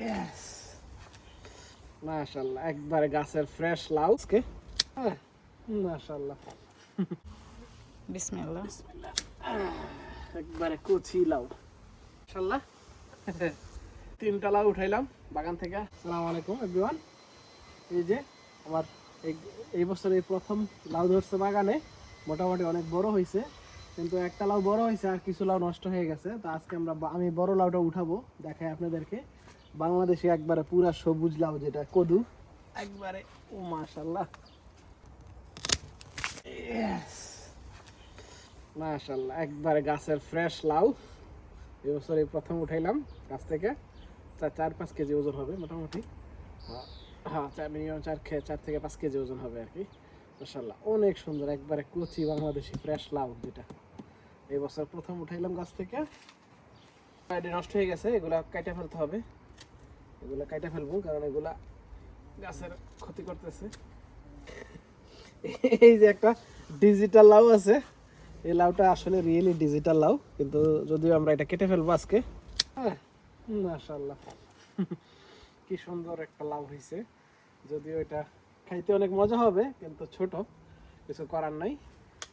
Yes, মাশাআল্লাহ একবারে গাছের ফ্রেশ লাউ আজকে। হ্যাঁ, মাশাআল্লাহ। বিসমিল্লাহ। বিসমিল্লাহ। একবারে কচি লাউ মাশাআল্লাহ। তিনটা লাউ উঠাইলাম বাগান থেকে। আসসালামু আলাইকুম এভরিওয়ান। এই যে আমার এই বছর এই প্রথম লাউ ধরছে বাগানে, মোটামুটি অনেক বড় হয়েছে, কিন্তু একটা লাউ বড় হয়েছে আর কিছু লাউ নষ্ট হয়ে গেছে। তো আজকে আমি বড় লাউটা উঠাবো, দেখাই আপনাদেরকে। বাংলাদেশে একবারে পুরা সবুজ লাউ, যেটা কদু, একবারে ও মাশাআল্লাহ। ইয়েস, মাশাআল্লাহ একবারে গাছের ফ্রেশ লাউ। এই বছর এই প্রথম উঠাইলাম গাছ থেকে। 4-5 কেজি ওজন হবে মোটামুটি। হ্যাঁ, মিনিমাম 4 থেকে 5 কেজি ওজন হবে আর কি। মাশাআল্লাহ অনেক সুন্দর, একবারে কচি বাংলাদেশি ফ্রেশ লাউ, যেটা এই বছর প্রথম উঠাইলাম গাছ থেকে। এটা নষ্ট হয়ে গেছে, এগুলা কাটা ফেলতে হবে। এগুলা কাটা ফেলবো, কারণ এগুলা গাছের ক্ষতি করতেছে। এই যে একটা ডিজিটাল লাউ আছে, এই লাউটা আসলে রিয়েলি ডিজিটাল লাউ, কিন্তু যদিও আমরা এটা কেটে ফেলবো আজকে। হ্যাঁ, মাশাআল্লাহ কি সুন্দর একটা লাউ হয়েছে। যদিও এটা খাইতে অনেক মজা হবে, কিন্তু ছোট, কিছু করার নাই।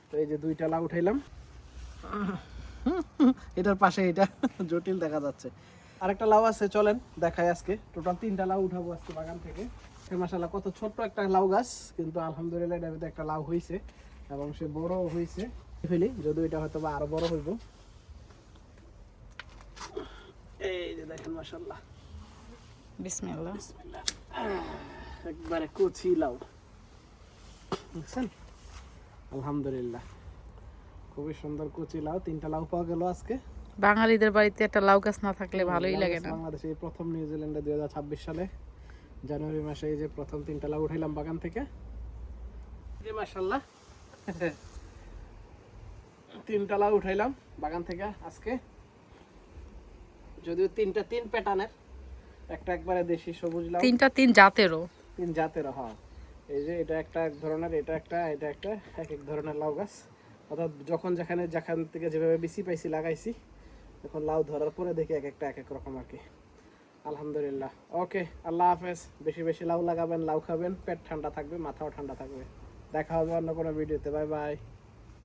তো এই যে 2টা লাউ উঠাইলাম। এটার পাশে এটা জটিল দেখা যাচ্ছে। আরেকটা লাউ আছে, চলেন দেখাই আজকে। টোটাল 3টা লাউ উঠাবো আজকে বাগান থেকে। মাশাআল্লাহ কত ছোট্ট একটা লাউ গাছ, কিন্তু আলহামদুলিল্লাহ এটার ভিতরে একটা লাউ হয়েছে এবং সে বড় হয়েছে। ফেলি, যদিও এটা হয়তো বা আরো বড় হইব। এই যে দেখেন মাশাআল্লাহ। বিসমিল্লাহ। বিসমিল্লাহ। একবারে কচি লাউ দেখছেন, আলহামদুলিল্লাহ খুবই সুন্দর কচি লাউ। 3টা লাউ পাওয়া গেল আজকে। বাঙালিদের বাড়িতে একটা লাউ গাছ না থাকলে ভালোই লাগে না। বাংলাদেশে এই প্রথম, নিউজিল্যান্ডে 2026 সালে জানুয়ারি মাসে এই যে প্রথম 3টা লাউ উঠাইলাম বাগান থেকে। যে মাশাআল্লাহ 3টা লাউ উঠাইলাম বাগান থেকে আজকে। যদিও 3টা 3 প্যাটার্নের, একটা একবারে দেশি সবুজ লাউ, 3টা 3 জাতেরও। 3 জাতের। হ্যাঁ, এই যে এটা একটা এক ধরনের, এটা একটা এক এক ধরনের লাউ গাছ। অর্থাৎ যেখান থেকে যেভাবে বিচি পাইছি লাগাইছি, এখন লাউ ধরার পরে দেখি এক একটা এক এক রকম আর কি। আলহামদুলিল্লাহ। ওকে, আল্লাহ হাফেজ। বেশি বেশি লাউ লাগাবেন, লাউ খাবেন, পেট ঠান্ডা থাকবে, মাথাও ঠান্ডা থাকবে। দেখা হবে অন্য কোনো ভিডিওতে। Bye bye.